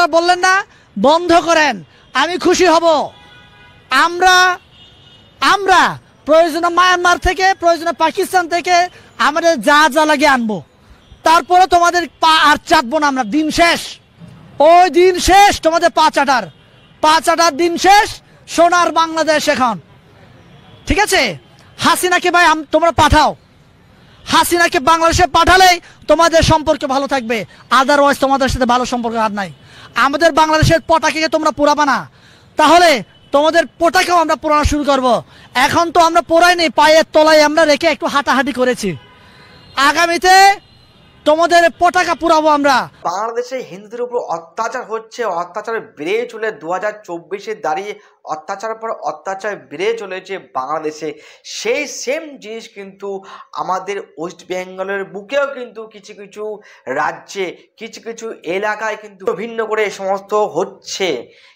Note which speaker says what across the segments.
Speaker 1: কথাটা বললেন না, বন্ধ করেন, আমি খুশি হব। আমরা আমরা প্রয়োজনে মায়ানমার থেকে, প্রয়োজনে পাকিস্তান থেকে আমাদের যা যা লাগে আনবো, তারপরে তোমাদের পা আর চাটবো না আমরা। দিন শেষ, ওই দিন শেষ, তোমাদের পা চাটার দিন শেষ। সোনার বাংলাদেশ এখন, ঠিক আছে? হাসিনাকে ভাই তোমরা পাঠাও, হাসিনাকে বাংলাদেশে পাঠালেই তোমাদের সম্পর্ক ভালো থাকবে, আদারওয়াইজ তোমাদের সাথে ভালো সম্পর্ক আর নাই। আমাদের বাংলাদেশের পটাকাকে তোমরা পোড়াবা না, তাহলে তোমাদের পটাকাও আমরা পোড়ানো শুরু করব। এখন তো আমরা পোড়াইনি, পায়ের তলায় আমরা রেখে একটু হাঁটাহাঁটি করেছি, আগামীতে তোমাদের পটাকা পুরাবো আমরা।
Speaker 2: বাংলাদেশে হিন্দুদের উপর অত্যাচার হচ্ছে, অত্যাচার বেড়ে চলে 2024-এ দাঁড়িয়ে অত্যাচার পর অত্যাচার বেড়ে চলেছে বাংলাদেশে। সেই সেম জিনিস কিন্তু আমাদের ওয়েস্ট বেঙ্গলের বুকেও কিন্তু কিছু কিছু রাজ্যে, কিছু কিছু এলাকায় কিন্তু ভিন্ন করে এই সমস্ত হচ্ছে।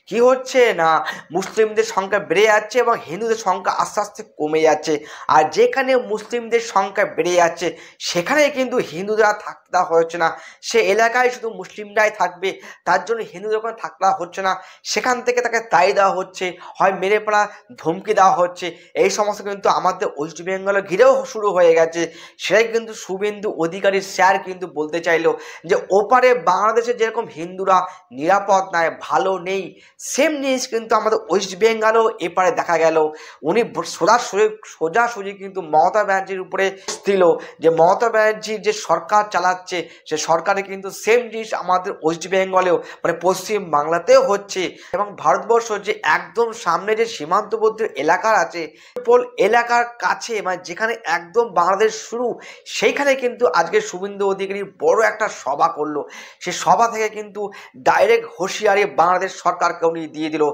Speaker 2: কি হচ্ছে না, মুসলিমদের সংখ্যা বেড়ে যাচ্ছে এবং হিন্দুদের সংখ্যা আস্তে আস্তে কমে যাচ্ছে। আর যেখানে মুসলিমদের সংখ্যা বেড়ে যাচ্ছে সেখানে কিন্তু হিন্দুরা থাকতে দেওয়া হচ্ছে না, সে এলাকায় শুধু মুসলিমরাই থাকবে, তার জন্য হিন্দুদের ওখানে থাকতে দেওয়া হচ্ছে না, সেখান থেকে তাকে তাই দেওয়া হচ্ছে, হয় মেরে পড়া, ধমকি দেওয়া হচ্ছে। এই সমস্ত কিন্তু আমাদের ওয়েস্ট বেঙ্গলে ঘিরেও শুরু হয়ে গেছে। সেটাই কিন্তু শুভেন্দু অধিকারী স্যার কিন্তু বলতে চাইলো যে ওপারে বাংলাদেশে যেরকম হিন্দুরা নিরাপদ নয়, ভালো নেই, সেম জিনিস কিন্তু আমাদের ওয়েস্ট বেঙ্গলও এপারে দেখা গেল। উনি সোজাসুজি কিন্তু মমতা ব্যানার্জির উপরে দিল যে মমতা ব্যানার্জির যে সরকার চালাচ্ছে সে সরকারে কিন্তু সেম জিনিস আমাদের ওয়েস্ট বেঙ্গলেও, মানে পশ্চিম বাংলাতেও হচ্ছে। এবং ভারতবর্ষ যে একদম সামনে যে সীমান্তবর্তী এলাকা আছে, এলাকার কাছে, মানে যেখানে একদম বাংলাদেশ শুরু, সেইখানে কিন্তু আজকে শুভেন্দু অধিকারী বড় একটা সভা করলো। সে সভা থেকে কিন্তু ডাইরেক্ট হুঁশিয়ারি বাংলাদেশ সরকারকে উনি দিয়ে দিল,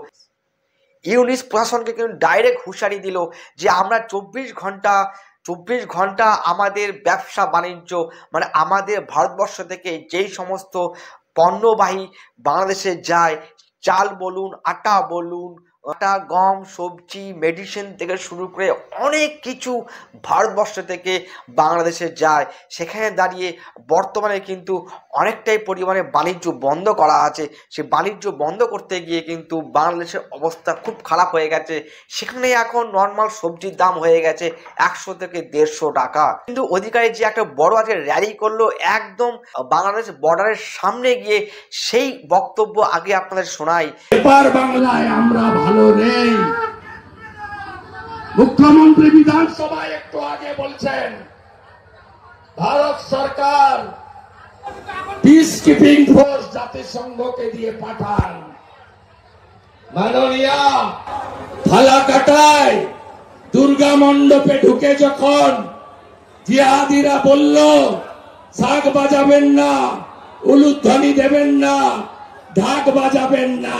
Speaker 2: ইউনিস প্রশাসনকে কিন্তু ডাইরেক্ট হুঁশিয়ারি দিল যে আমরা 24 ঘন্টা আমাদের ব্যবসা বাণিজ্য, মানে আমাদের ভারতবর্ষ থেকে যেই সমস্ত পণ্যবাহী বাংলাদেশে যায়, চাল বলুন, আটা বলুন, আটা, গম, সবজি, মেডিসিন থেকে শুরু করে অনেক কিছু ভারতবর্ষ থেকে বাংলাদেশে যায়। সেখানে দাঁড়িয়ে বর্তমানে কিন্তু অনেকটাই পরিমাণে বাণিজ্য বন্ধ করা আছে। সে বাণিজ্য বন্ধ করতে গিয়ে কিন্তু বাংলাদেশের অবস্থা খুব খারাপ হয়ে গেছে। সেখানে এখন নর্মাল সবজির দাম হয়ে গেছে 100 থেকে 150 টাকা। কিন্তু অধিকারী যে একটা বড় আজকে র্যালি করলো একদম বাংলাদেশ বর্ডারের সামনে গিয়ে, সেই বক্তব্য আগে আপনাদের শোনাই।
Speaker 3: এবার বাংলায় আমরা ভালো নেই। মুখ্যমন্ত্রী বিধানসভায় একটু আগে বলছেন ভারত সরকার পিস কিপিং ফোর্স জাতিসংঘকে দিয়ে পাঠান। মাননীয় ফালাকাটায় দুর্গা মণ্ডপে ঢুকে যখন জিহাদিরা বলল শাক বাজাবেন না, উলুধ্বনি দেবেন না, ঢাক বাজাবেন না,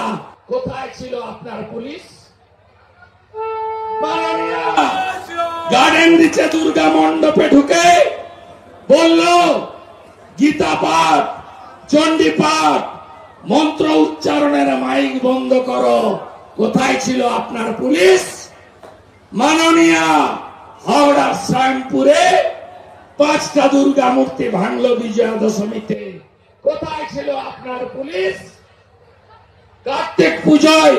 Speaker 3: কোথায় ছিল আপনার পুলিশ? গার্ডেন রিচে দুর্গা মণ্ডপে ঢুকে বলল গীতা পাঠ, চণ্ডী পাঠ, মন্ত্র উচ্চারণের মাইক বন্ধ করো, কোথায় ছিল আপনার পুলিশ? মাননীয় হাওড়ার শ্যামপুরে 5টা দুর্গা মূর্তি ভাঙলো বিজয়া দশমীতে, কোথায় ছিল আপনার পুলিশ? কার্তিক পুজোয়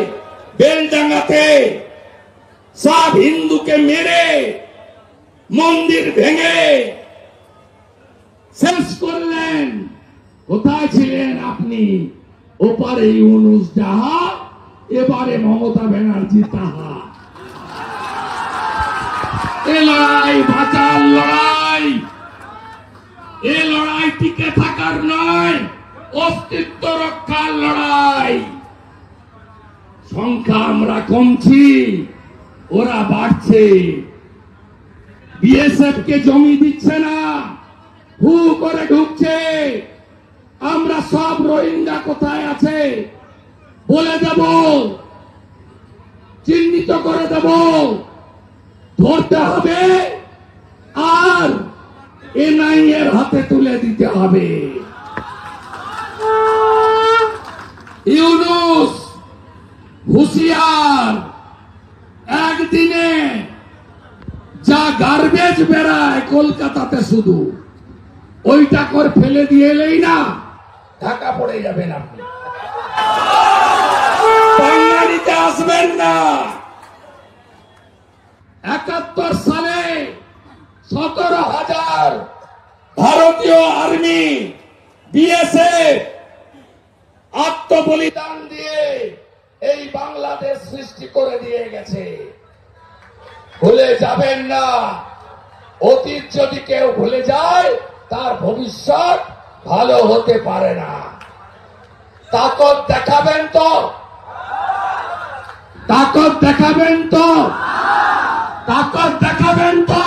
Speaker 3: বেলডাঙ্গাতে সব হিন্দুকে মেরে মন্দির ভেঙে শেষ করলেন, কোথায় ছিলেন আপনি? ওপারে ইউনুস যাহা, এবারে মমতা ব্যানার্জি তাহা। এ লড়াই বাঁচার লড়াই, এ লড়াই টিকে থাকার নয়, অস্তিত্ব রক্ষার লড়াই। সংখ্যা আমরা কমছি, ওরা বাড়ছে। বিএসএফ কে জমি দিচ্ছে না, হু করে ঢুকছে। আমরা সব রোহিঙ্গা কোথায় আছে বলে দেব, চিহ্নিত করে দেব, ধরতে হবে আর এনআইএ এর হাতে তুলে দিতে হবে। ইউনুস হুঁশিয়ার, একদিনে যা গার্বেজ বেড়ায় কলকাতাতে শুধু ওইটা করে ফেলে দিয়ে এলেই না ঢাকা পড়ে যাবেন আপনি। যাবেন না। 71 সালে 17,000 ভারতীয় আর্মি বিএসএফ আত্মবলিদান দিয়ে এই বাংলাদেশ সৃষ্টি করে দিয়ে গেছে। ভুলে যাবেন না। অতীত যদি কেউ ভুলে যায় তার ভবিষ্যৎ ভালো হতে পারে না। তাকত দেখাবেন তো, তাকত দেখাবেন তো, তাকত দেখাবেন তো।